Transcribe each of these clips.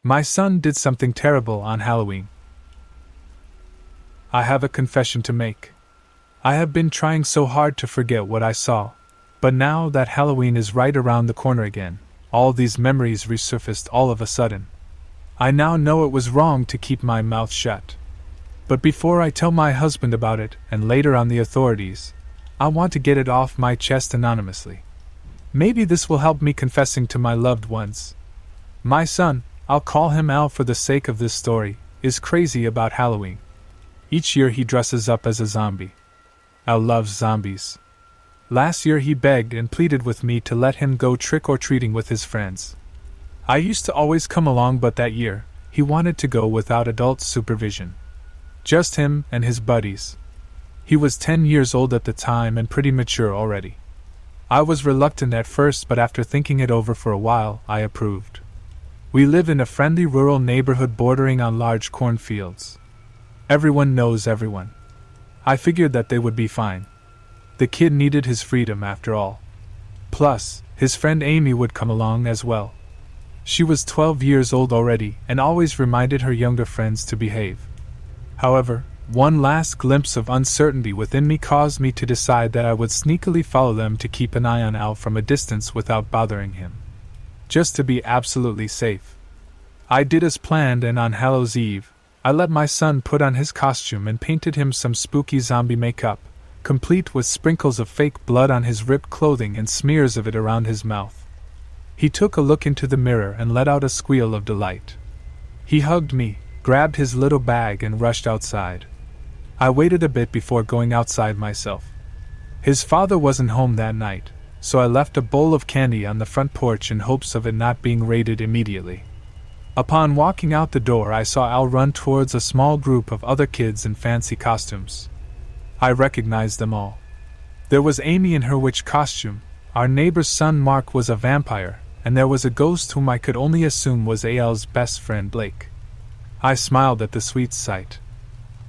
My son did something terrible on Halloween. I have a confession to make. I have been trying so hard to forget what I saw, but now that Halloween is right around the corner again, all these memories resurfaced all of a sudden. I now know it was wrong to keep my mouth shut. But before I tell my husband about it, and later on the authorities, I want to get it off my chest anonymously. Maybe this will help me confessing to my loved ones. My son, I'll call him Al for the sake of this story, is crazy about Halloween. Each year he dresses up as a zombie. Al loves zombies. Last year he begged and pleaded with me to let him go trick-or-treating with his friends. I used to always come along, but that year, he wanted to go without adult supervision. Just him and his buddies. He was 10 years old at the time and pretty mature already. I was reluctant at first, but after thinking it over for a while, I approved. We live in a friendly rural neighborhood bordering on large cornfields. Everyone knows everyone. I figured that they would be fine. The kid needed his freedom after all. Plus, his friend Amy would come along as well. She was 12 years old already and always reminded her younger friends to behave. However, one last glimpse of uncertainty within me caused me to decide that I would sneakily follow them to keep an eye on Al from a distance without bothering him. Just to be absolutely safe. I did as planned, and on Hallows' Eve, I let my son put on his costume and painted him some spooky zombie makeup, complete with sprinkles of fake blood on his ripped clothing and smears of it around his mouth. He took a look into the mirror and let out a squeal of delight. He hugged me, grabbed his little bag, and rushed outside. I waited a bit before going outside myself. His father wasn't home that night, so I left a bowl of candy on the front porch in hopes of it not being raided immediately. Upon walking out the door, I saw Al run towards a small group of other kids in fancy costumes. I recognized them all. There was Amy in her witch costume, our neighbor's son Mark was a vampire, and there was a ghost whom I could only assume was Al's best friend Blake. I smiled at the sweet sight.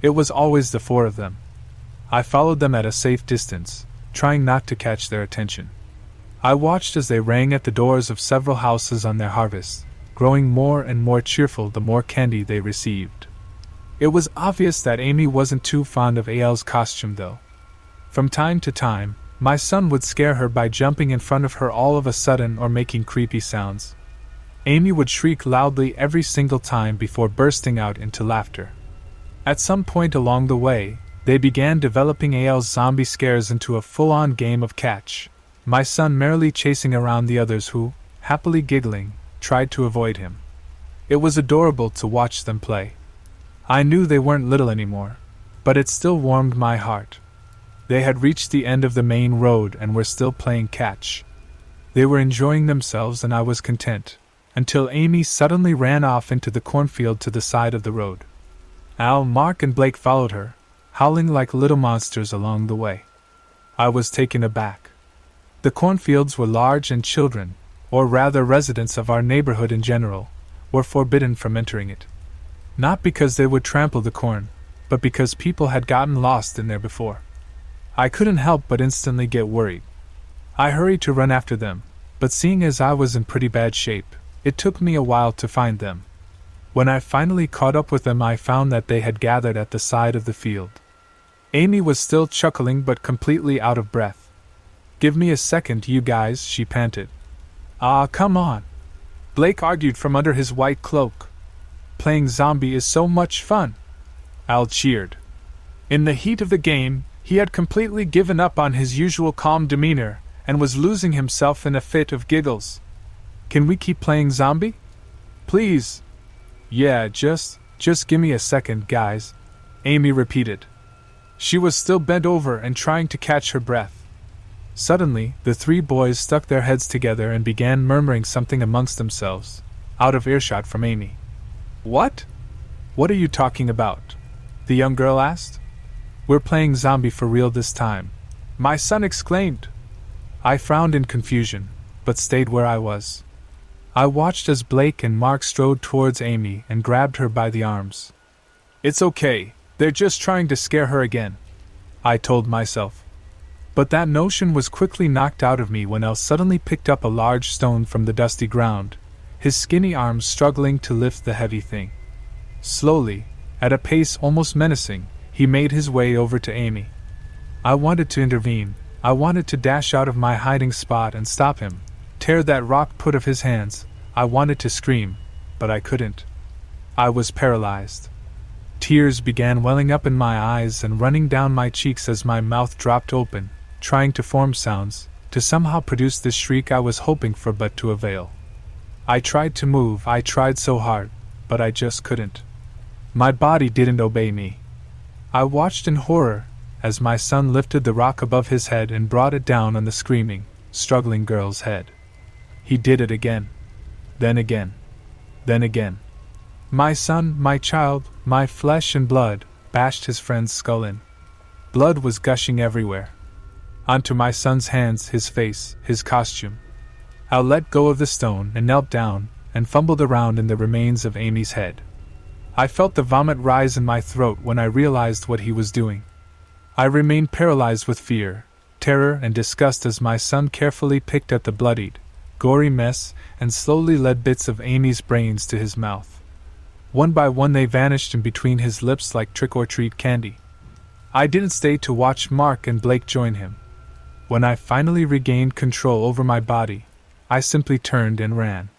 It was always the four of them. I followed them at a safe distance, trying not to catch their attention. I watched as they rang at the doors of several houses on their harvest, growing more and more cheerful the more candy they received. It was obvious that Amy wasn't too fond of Al's costume, though. From time to time, my son would scare her by jumping in front of her all of a sudden or making creepy sounds. Amy would shriek loudly every single time before bursting out into laughter. At some point along the way, they began developing Al's zombie scares into a full-on game of catch, my son merrily chasing around the others who, happily giggling, tried to avoid him. It was adorable to watch them play. I knew they weren't little anymore, but it still warmed my heart. They had reached the end of the main road and were still playing catch. They were enjoying themselves and I was content, until Amy suddenly ran off into the cornfield to the side of the road. Al, Mark, and Blake followed her, howling like little monsters along the way. I was taken aback. The cornfields were large and children, or rather residents of our neighborhood in general, were forbidden from entering it. Not because they would trample the corn, but because people had gotten lost in there before. I couldn't help but instantly get worried. I hurried to run after them, but seeing as I was in pretty bad shape, it took me a while to find them. When I finally caught up with them, I found that they had gathered at the side of the field. Amy was still chuckling but completely out of breath. "Give me a second, you guys," she panted. "Ah, come on," Blake argued from under his white cloak. "Playing zombie is so much fun." Al cheered. In the heat of the game, he had completely given up on his usual calm demeanor and was losing himself in a fit of giggles. "Can we keep playing zombie? Please." "Yeah, just give me a second, guys," Amy repeated. She was still bent over and trying to catch her breath. Suddenly, the three boys stuck their heads together and began murmuring something amongst themselves, out of earshot from Amy. "What? What are you talking about?" the young girl asked. "We're playing zombie for real this time," my son exclaimed. I frowned in confusion, but stayed where I was. I watched as Blake and Mark strode towards Amy and grabbed her by the arms. "It's okay, they're just trying to scare her again," I told myself. But that notion was quickly knocked out of me when Elle suddenly picked up a large stone from the dusty ground, his skinny arms struggling to lift the heavy thing. Slowly, at a pace almost menacing, he made his way over to Amy. I wanted to intervene. I wanted to dash out of my hiding spot and stop him, tear that rock put of his hands. I wanted to scream, but I couldn't. I was paralyzed. Tears began welling up in my eyes and running down my cheeks as my mouth dropped open, trying to form sounds, to somehow produce this shriek I was hoping for, but to avail. I tried to move, I tried so hard, but I just couldn't. My body didn't obey me. I watched in horror as my son lifted the rock above his head and brought it down on the screaming, struggling girl's head. He did it again. Then again. Then again. My son, my child, my flesh and blood, bashed his friend's skull in. Blood was gushing everywhere. Onto my son's hands, his face, his costume. I let go of the stone and knelt down and fumbled around in the remains of Amy's head. I felt the vomit rise in my throat when I realized what he was doing. I remained paralyzed with fear, terror, and disgust as my son carefully picked at the bloodied, gory mess and slowly led bits of Amy's brains to his mouth. One by one they vanished in between his lips like trick-or-treat candy. I didn't stay to watch Mark and Blake join him. When I finally regained control over my body, I simply turned and ran.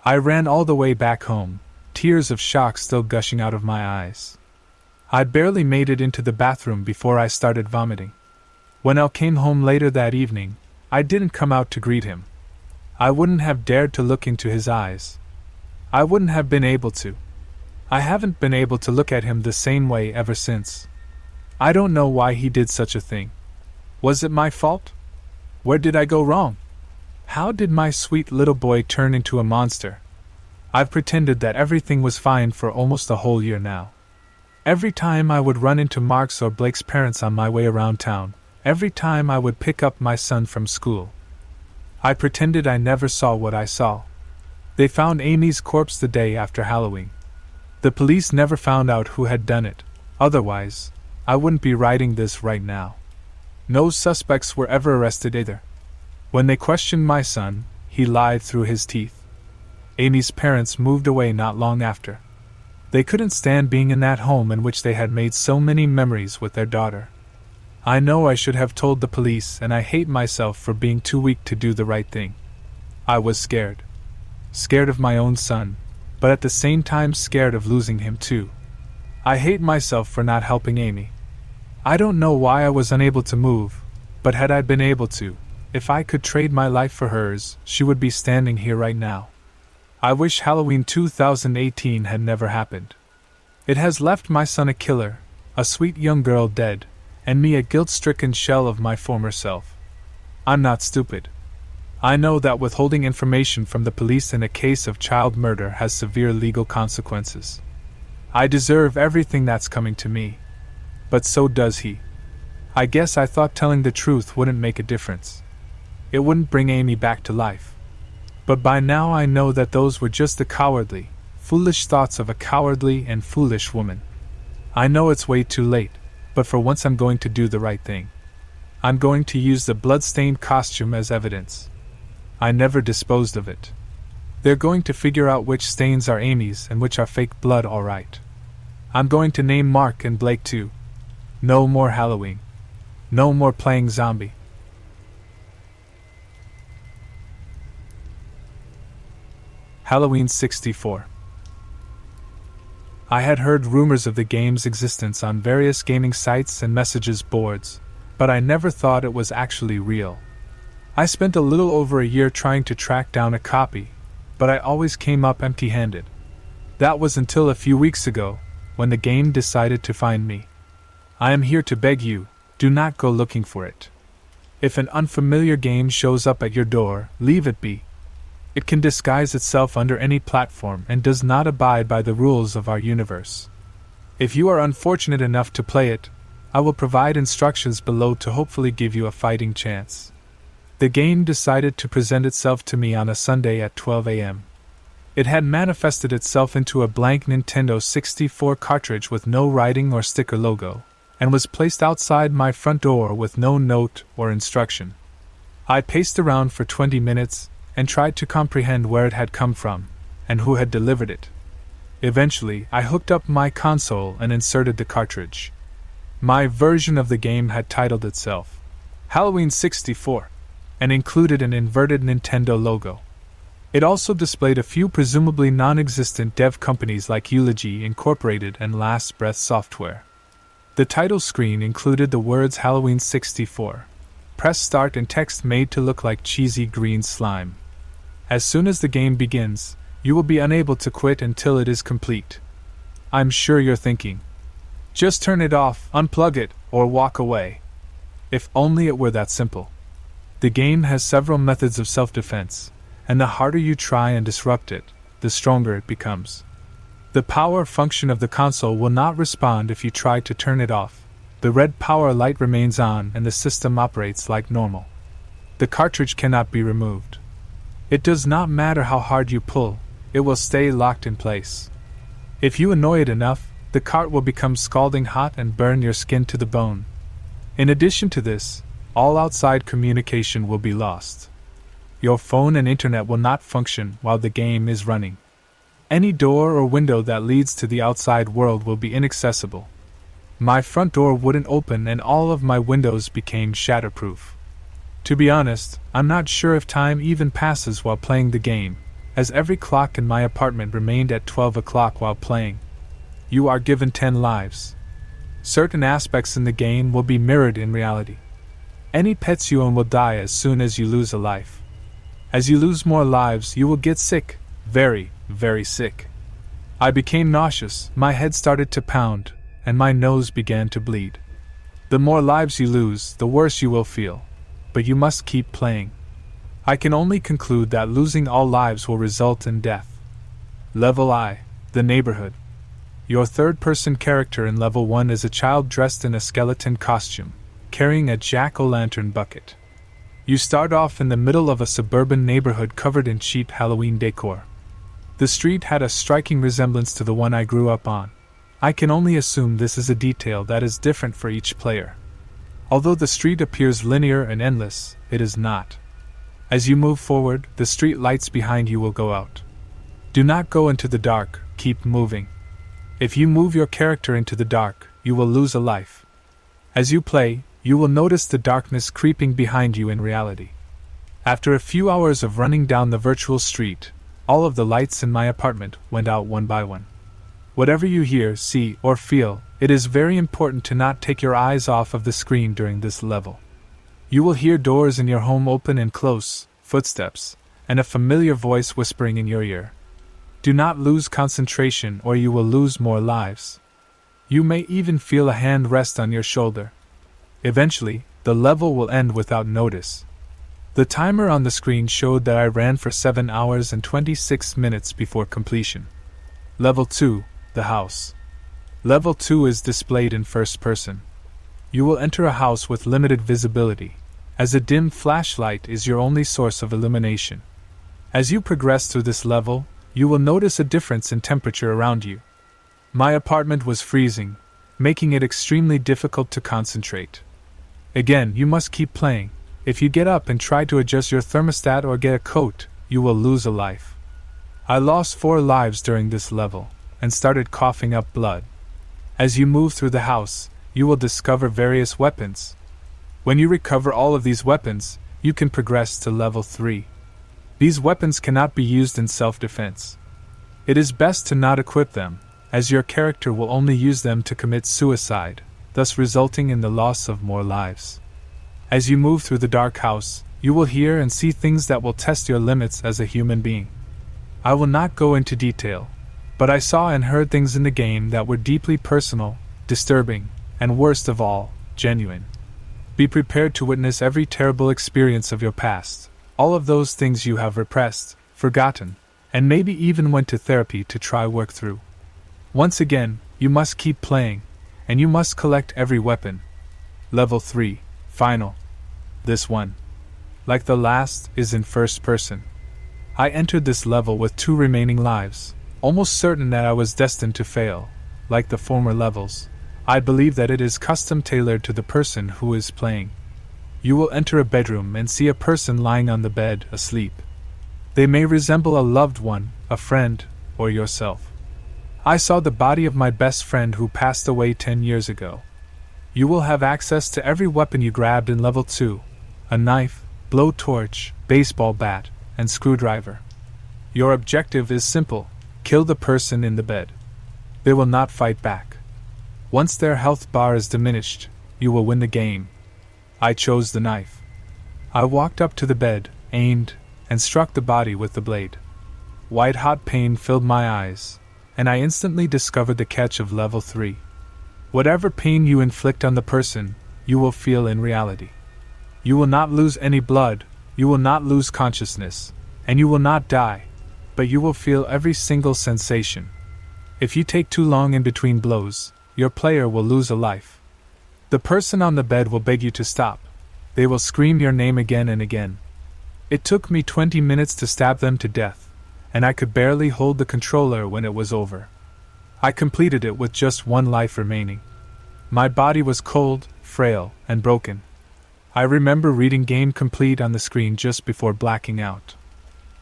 I ran all the way back home, tears of shock still gushing out of my eyes. I barely made it into the bathroom before I started vomiting. When Al came home later that evening, I didn't come out to greet him. I wouldn't have dared to look into his eyes. I wouldn't have been able to. I haven't been able to look at him the same way ever since. I don't know why he did such a thing. Was it my fault? Where did I go wrong? How did my sweet little boy turn into a monster? I've pretended that everything was fine for almost a whole year now. Every time I would run into Mark's or Blake's parents on my way around town, every time I would pick up my son from school, I pretended I never saw what I saw. They found Amy's corpse the day after Halloween. The police never found out who had done it, otherwise, I wouldn't be writing this right now. No suspects were ever arrested either. When they questioned my son, he lied through his teeth. Amy's parents moved away not long after. They couldn't stand being in that home in which they had made so many memories with their daughter. I know I should have told the police, and I hate myself for being too weak to do the right thing. I was scared. Scared of my own son, but at the same time scared of losing him too. I hate myself for not helping Amy. I don't know why I was unable to move, but had I been able to, if I could trade my life for hers, she would be standing here right now. I wish Halloween 2018 had never happened. It has left my son a killer, a sweet young girl dead, and me a guilt-stricken shell of my former self. I'm not stupid. I know that withholding information from the police in a case of child murder has severe legal consequences. I deserve everything that's coming to me. But so does he. I guess I thought telling the truth wouldn't make a difference. It wouldn't bring Amy back to life. But by now I know that those were just the cowardly, foolish thoughts of a cowardly and foolish woman. I know it's way too late, but for once I'm going to do the right thing. I'm going to use the blood-stained costume as evidence. I never disposed of it. They're going to figure out which stains are Amy's and which are fake blood, all right. I'm going to name Mark and Blake too. No more Halloween. No more playing zombie. Halloween 64. I had heard rumors of the game's existence on various gaming sites and messages boards, but I never thought it was actually real. I spent a little over a year trying to track down a copy, but I always came up empty-handed. That was until a few weeks ago, when the game decided to find me. I am here to beg you, do not go looking for it. If an unfamiliar game shows up at your door, leave it be. It can disguise itself under any platform and does not abide by the rules of our universe. If you are unfortunate enough to play it, I will provide instructions below to hopefully give you a fighting chance. The game decided to present itself to me on a Sunday at 12 a.m. It had manifested itself into a blank Nintendo 64 cartridge with no writing or sticker logo, and was placed outside my front door with no note or instruction. I paced around for 20 minutes, and tried to comprehend where it had come from, and who had delivered it. Eventually, I hooked up my console and inserted the cartridge. My version of the game had titled itself Halloween 64 and included an inverted Nintendo logo. It also displayed a few presumably non-existent dev companies like Eulogy Incorporated and Last Breath Software. The title screen included the words Halloween 64. Press start and text made to look like cheesy green slime. As soon as the game begins, you will be unable to quit until it is complete. I'm sure you're thinking, just turn it off, unplug it, or walk away. If only it were that simple. The game has several methods of self-defense, and the harder you try and disrupt it, the stronger it becomes. The power function of the console will not respond if you try to turn it off. The red power light remains on and the system operates like normal. The cartridge cannot be removed. It does not matter how hard you pull, it will stay locked in place. If you annoy it enough, the cart will become scalding hot and burn your skin to the bone. In addition to this, all outside communication will be lost. Your phone and internet will not function while the game is running. Any door or window that leads to the outside world will be inaccessible. My front door wouldn't open and all of my windows became shatterproof. To be honest, I'm not sure if time even passes while playing the game, as every clock in my apartment remained at 12 o'clock while playing. You are given 10 lives. Certain aspects in the game will be mirrored in reality. Any pets you own will die as soon as you lose a life. As you lose more lives, you will get sick, very, very sick. I became nauseous, my head started to pound, and my nose began to bleed. The more lives you lose, the worse you will feel, but you must keep playing. I can only conclude that losing all lives will result in death. Level I, the neighborhood. Your third-person character in Level 1 is a child dressed in a skeleton costume, carrying a jack-o'-lantern bucket. You start off in the middle of a suburban neighborhood covered in cheap Halloween decor. The street had a striking resemblance to the one I grew up on. I can only assume this is a detail that is different for each player. Although the street appears linear and endless, it is not. As you move forward, the street lights behind you will go out. Do not go into the dark, keep moving. If you move your character into the dark, you will lose a life. As you play, you will notice the darkness creeping behind you in reality. After a few hours of running down the virtual street, all of the lights in my apartment went out one by one. Whatever you hear, see, or feel, it is very important to not take your eyes off of the screen during this level. You will hear doors in your home open and close, footsteps, and a familiar voice whispering in your ear. Do not lose concentration or you will lose more lives. You may even feel a hand rest on your shoulder. Eventually, the level will end without notice. The timer on the screen showed that I ran for 7 hours and 26 minutes before completion. Level 2, the house. Level 2 is displayed in first person. You will enter a house with limited visibility, as a dim flashlight is your only source of illumination. As you progress through this level, you will notice a difference in temperature around you. My apartment was freezing, making it extremely difficult to concentrate. Again, you must keep playing. If you get up and try to adjust your thermostat or get a coat, you will lose a life. I lost 4 lives during this level, and started coughing up blood. As you move through the house, you will discover various weapons. When you recover all of these weapons, you can progress to level 3. These weapons cannot be used in self-defense. It is best to not equip them, as your character will only use them to commit suicide, thus resulting in the loss of more lives. As you move through the dark house, you will hear and see things that will test your limits as a human being. I will not go into detail, but I saw and heard things in the game that were deeply personal, disturbing, and worst of all, genuine. Be prepared to witness every terrible experience of your past, all of those things you have repressed, forgotten, and maybe even went to therapy to try work through. Once again, you must keep playing, and you must collect every weapon. Level 3, final. This one, like the last, is in first person. I entered this level with 2 remaining lives, almost certain that I was destined to fail. Like the former levels, I believe that it is custom-tailored to the person who is playing. You will enter a bedroom and see a person lying on the bed, asleep. They may resemble a loved one, a friend, or yourself. I saw the body of my best friend who passed away 10 years ago. You will have access to every weapon you grabbed in level 2, a knife, blowtorch, baseball bat, and screwdriver. Your objective is simple: kill the person in the bed. They will not fight back. Once their health bar is diminished, you will win the game. I chose the knife. I walked up to the bed, aimed, and struck the body with the blade. White-hot pain filled my eyes, and I instantly discovered the catch of level 3. Whatever pain you inflict on the person, you will feel in reality. You will not lose any blood, you will not lose consciousness, and you will not die, but you will feel every single sensation. If you take too long in between blows, your player will lose a life. The person on the bed will beg you to stop. They will scream your name again and again. It took me 20 minutes to stab them to death, and I could barely hold the controller when it was over. I completed it with just one life remaining. My body was cold, frail, and broken. I remember reading "Game complete" on the screen just before blacking out.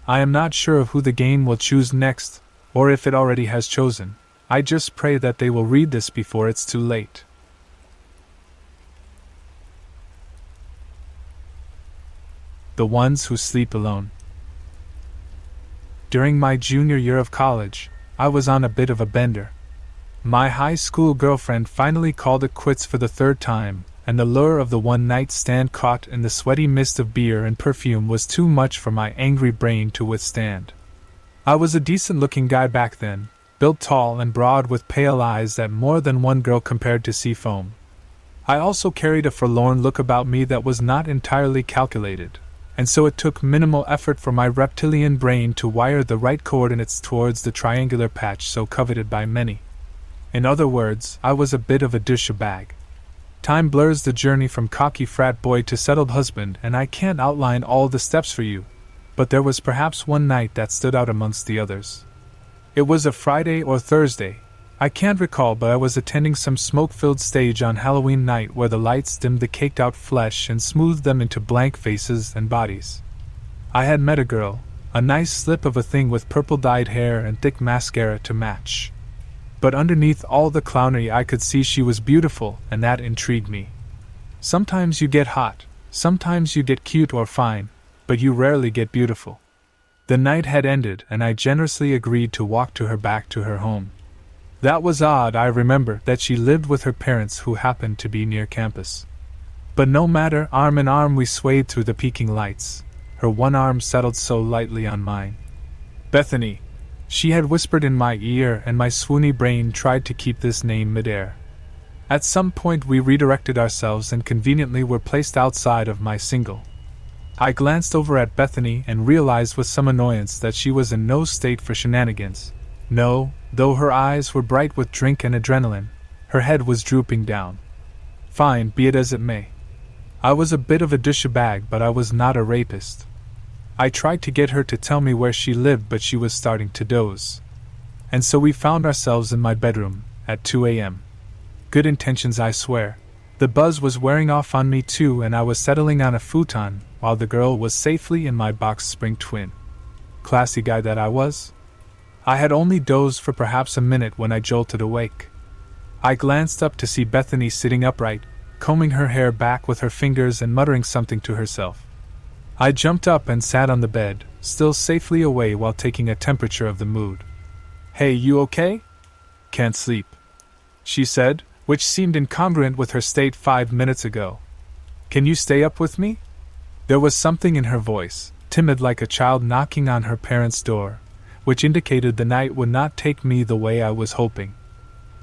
I am not sure of who the game will choose next, or if it already has chosen. I just pray that they will read this before it's too late. The ones who sleep alone. During my junior year of college, I was on a bit of a bender. My high school girlfriend finally called it quits for the third time, and the lure of the one-night stand caught in the sweaty mist of beer and perfume was too much for my angry brain to withstand. I was a decent-looking guy back then, built tall and broad with pale eyes that more than one girl compared to sea foam. I also carried a forlorn look about me that was not entirely calculated, and so it took minimal effort for my reptilian brain to wire the right coordinates towards the triangular patch so coveted by many. In other words, I was a bit of a douchebag. Time blurs the journey from cocky frat boy to settled husband, and I can't outline all the steps for you, but there was perhaps one night that stood out amongst the others. It was a Friday or Thursday, I can't recall, but I was attending some smoke-filled stage on Halloween night where the lights dimmed the caked-out flesh and smoothed them into blank faces and bodies. I had met a girl, a nice slip of a thing with purple-dyed hair and thick mascara to match. But underneath all the clownery I could see she was beautiful, and that intrigued me. Sometimes you get hot, sometimes you get cute or fine, but you rarely get beautiful. The night had ended, and I generously agreed to walk her back to her home. That was odd. I remember that she lived with her parents who happened to be near campus. But no matter, arm in arm we swayed through the peaking lights, her one arm settled so lightly on mine. Bethany, she had whispered in my ear, and my swoony brain tried to keep this name midair. At some point we redirected ourselves and conveniently were placed outside of my single. I glanced over at Bethany and realized with some annoyance that she was in no state for shenanigans. No, though her eyes were bright with drink and adrenaline, her head was drooping down. Fine, be it as it may. I was a bit of a douchebag, but I was not a rapist. I tried to get her to tell me where she lived, but she was starting to doze. And so we found ourselves in my bedroom, at 2 a.m. Good intentions, I swear. The buzz was wearing off on me too, and I was settling on a futon, while the girl was safely in my box spring twin. Classy guy that I was. I had only dozed for perhaps a minute when I jolted awake. I glanced up to see Bethany sitting upright, combing her hair back with her fingers and muttering something to herself. I jumped up and sat on the bed, still safely away while taking a temperature of the mood. "Hey, you okay?" "Can't sleep," she said, which seemed incongruent with her state 5 minutes ago. "Can you stay up with me?" There was something in her voice, timid like a child knocking on her parents' door, which indicated the night would not take me the way I was hoping.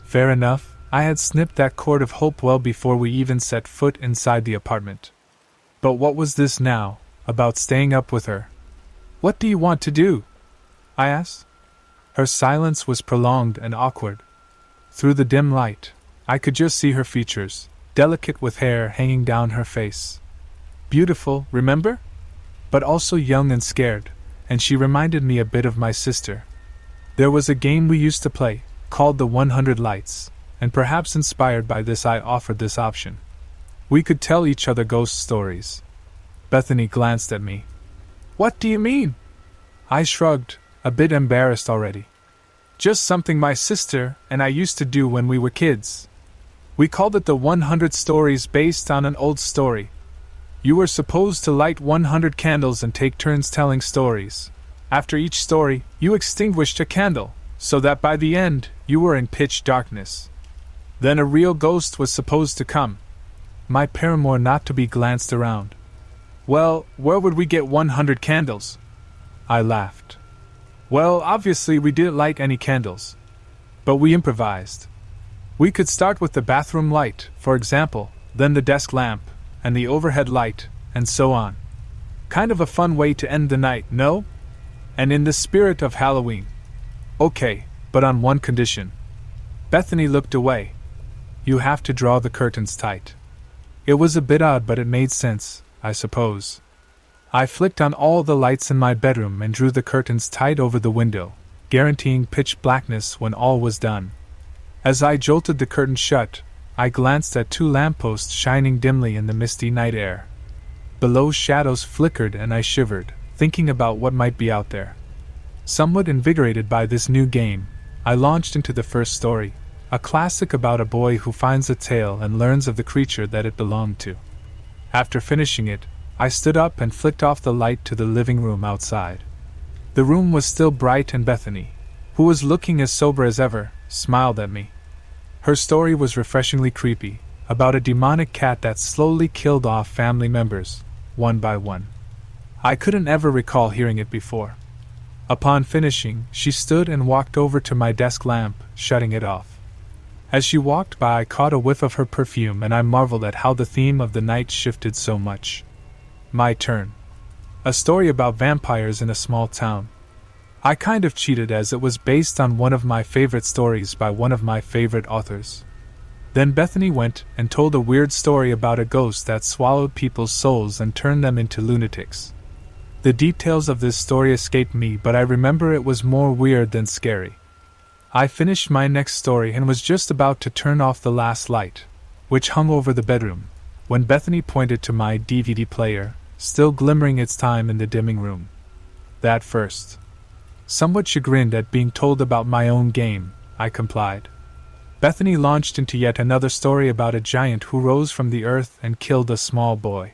Fair enough, I had snipped that cord of hope well before we even set foot inside the apartment. But what was this now, about staying up with her? "What do you want to do?" I asked. Her silence was prolonged and awkward. Through the dim light, I could just see her features, delicate with hair hanging down her face. Beautiful, remember? But also young and scared, and she reminded me a bit of my sister. There was a game we used to play, called the 100 Lights, and perhaps inspired by this I offered this option. We could tell each other ghost stories. Bethany glanced at me. "What do you mean?" I shrugged, a bit embarrassed already. Just something my sister and I used to do when we were kids. We called it the 100 stories based on an old story. You were supposed to light 100 candles and take turns telling stories. After each story, you extinguished a candle, so that by the end, you were in pitch darkness. Then a real ghost was supposed to come. My paramour not to be glanced around. Well, where would we get 100 candles? I laughed. Well, obviously we didn't light any candles. But we improvised. We could start with the bathroom light, for example, then the desk lamp, and the overhead light, and so on. Kind of a fun way to end the night, no? And in the spirit of Halloween. Okay, but on one condition. Bethany looked away. You have to draw the curtains tight. It was a bit odd, but it made sense, I suppose. I flicked on all the lights in my bedroom and drew the curtains tight over the window, guaranteeing pitch blackness when all was done. As I jolted the curtain shut, I glanced at 2 lampposts shining dimly in the misty night air. Below, shadows flickered and I shivered, thinking about what might be out there. Somewhat invigorated by this new game, I launched into the first story, a classic about a boy who finds a tail and learns of the creature that it belonged to. After finishing it, I stood up and flicked off the light to the living room outside. The room was still bright and Bethany, who was looking as sober as ever, smiled at me. Her story was refreshingly creepy, about a demonic cat that slowly killed off family members, one by one. I couldn't ever recall hearing it before. Upon finishing, she stood and walked over to my desk lamp, shutting it off. As she walked by, I caught a whiff of her perfume and I marveled at how the theme of the night shifted so much. My turn. A story about vampires in a small town. I kind of cheated as it was based on one of my favorite stories by one of my favorite authors. Then Bethany went and told a weird story about a ghost that swallowed people's souls and turned them into lunatics. The details of this story escaped me, but I remember it was more weird than scary. I finished my next story and was just about to turn off the last light, which hung over the bedroom, when Bethany pointed to my DVD player, still glimmering its time in the dimming room. That first. Somewhat chagrined at being told about my own game, I complied. Bethany launched into yet another story about a giant who rose from the earth and killed a small boy.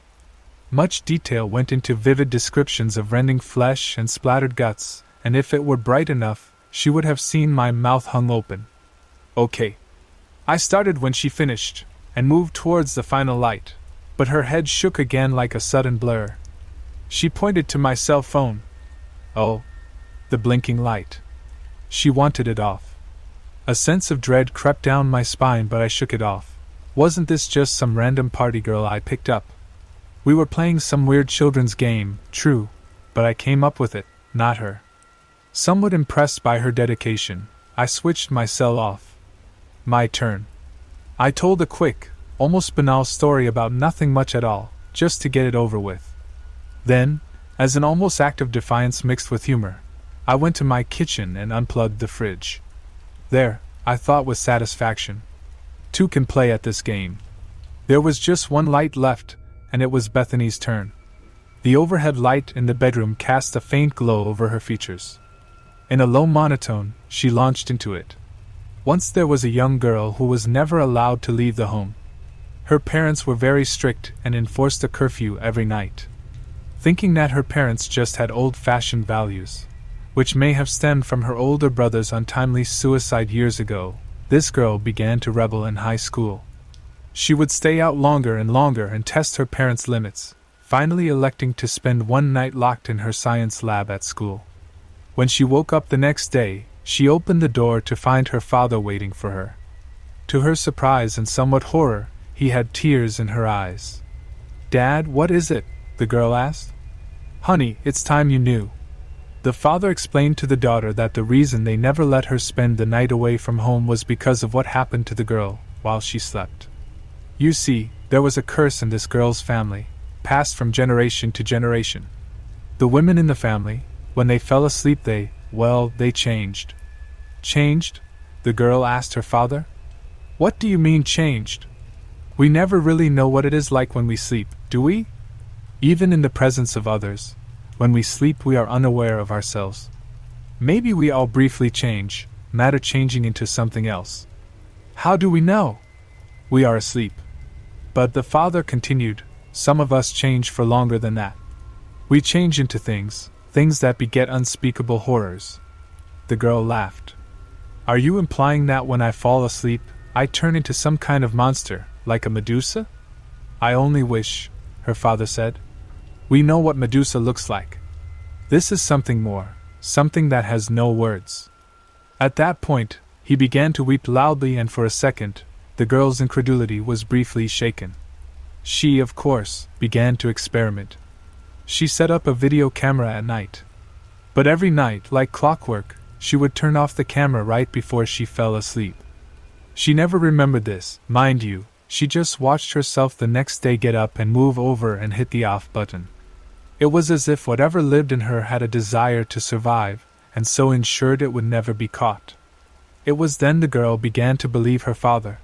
Much detail went into vivid descriptions of rending flesh and splattered guts, and if it were bright enough, she would have seen my mouth hung open. Okay. I started when she finished, and moved towards the final light, but her head shook again like a sudden blur. She pointed to my cell phone. Oh. The blinking light. She wanted it off. A sense of dread crept down my spine, but I shook it off. Wasn't this just some random party girl I picked up? We were playing some weird children's game, true, but I came up with it, not her. Somewhat impressed by her dedication, I switched my cell off. My turn. I told a quick, almost banal story about nothing much at all, just to get it over with. Then, as an almost act of defiance mixed with humor, I went to my kitchen and unplugged the fridge. There, I thought with satisfaction. 2 can play at this game. There was just 1 light left, and it was Bethany's turn. The overhead light in the bedroom cast a faint glow over her features. In a low monotone, she launched into it. Once there was a young girl who was never allowed to leave the home. Her parents were very strict and enforced a curfew every night. Thinking that her parents just had old-fashioned values, which may have stemmed from her older brother's untimely suicide years ago, this girl began to rebel in high school. She would stay out longer and longer and test her parents' limits, finally electing to spend one night locked in her science lab at school. When she woke up the next day, she opened the door to find her father waiting for her. To her surprise and somewhat horror, he had tears in her eyes. "Dad, what is it?" the girl asked. "Honey, it's time you knew." The father explained to the daughter that the reason they never let her spend the night away from home was because of what happened to the girl while she slept. You see, there was a curse in this girl's family, passed from generation to generation. The women in the family, when they fell asleep they changed. Changed? The girl asked her father. What do you mean changed? We never really know what it is like when we sleep, do we? Even in the presence of others. When we sleep we are unaware of ourselves. Maybe we all briefly change, matter changing into something else. How do we know? We are asleep. But the father continued, some of us change for longer than that. We change into things that beget unspeakable horrors. The girl laughed. Are you implying that when I fall asleep, I turn into some kind of monster, like a Medusa? I only wish, her father said. We know what Medusa looks like. This is something more, something that has no words. At that point, he began to weep loudly, and for a second, the girl's incredulity was briefly shaken. She, of course, began to experiment. She set up a video camera at night. But every night, like clockwork, she would turn off the camera right before she fell asleep. She never remembered this, mind you, she just watched herself the next day get up and move over and hit the off button. It was as if whatever lived in her had a desire to survive, and so ensured it would never be caught. It was then the girl began to believe her father.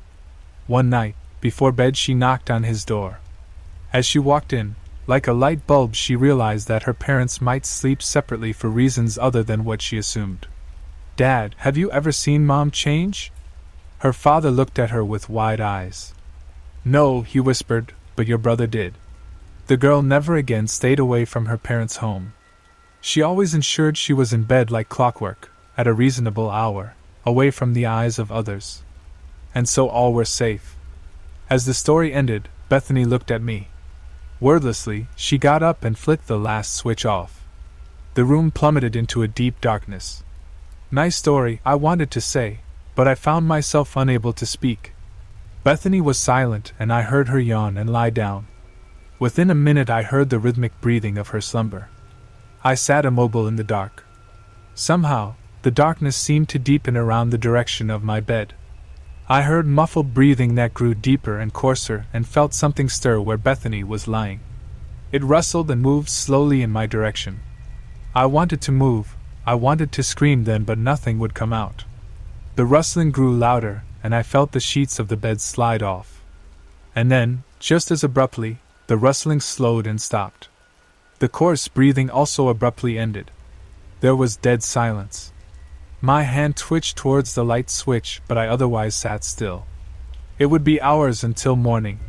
One night, before bed, she knocked on his door. As she walked in, like a light bulb, she realized that her parents might sleep separately for reasons other than what she assumed. Dad, have you ever seen Mom change? Her father looked at her with wide eyes. No, he whispered, but your brother did. The girl never again stayed away from her parents' home. She always ensured she was in bed like clockwork, at a reasonable hour, away from the eyes of others. And so all were safe. As the story ended, Bethany looked at me. Wordlessly, she got up and flicked the last switch off. The room plummeted into a deep darkness. Nice story, I wanted to say, but I found myself unable to speak. Bethany was silent, and I heard her yawn and lie down. Within a minute I heard the rhythmic breathing of her slumber. I sat immobile in the dark. Somehow, the darkness seemed to deepen around the direction of my bed. I heard muffled breathing that grew deeper and coarser, and felt something stir where Bethany was lying. It rustled and moved slowly in my direction. I wanted to move, I wanted to scream then, but nothing would come out. The rustling grew louder, and I felt the sheets of the bed slide off. And then, just as abruptly, the rustling slowed and stopped. The coarse breathing also abruptly ended. There was dead silence. My hand twitched towards the light switch, but I otherwise sat still. It would be hours until morning,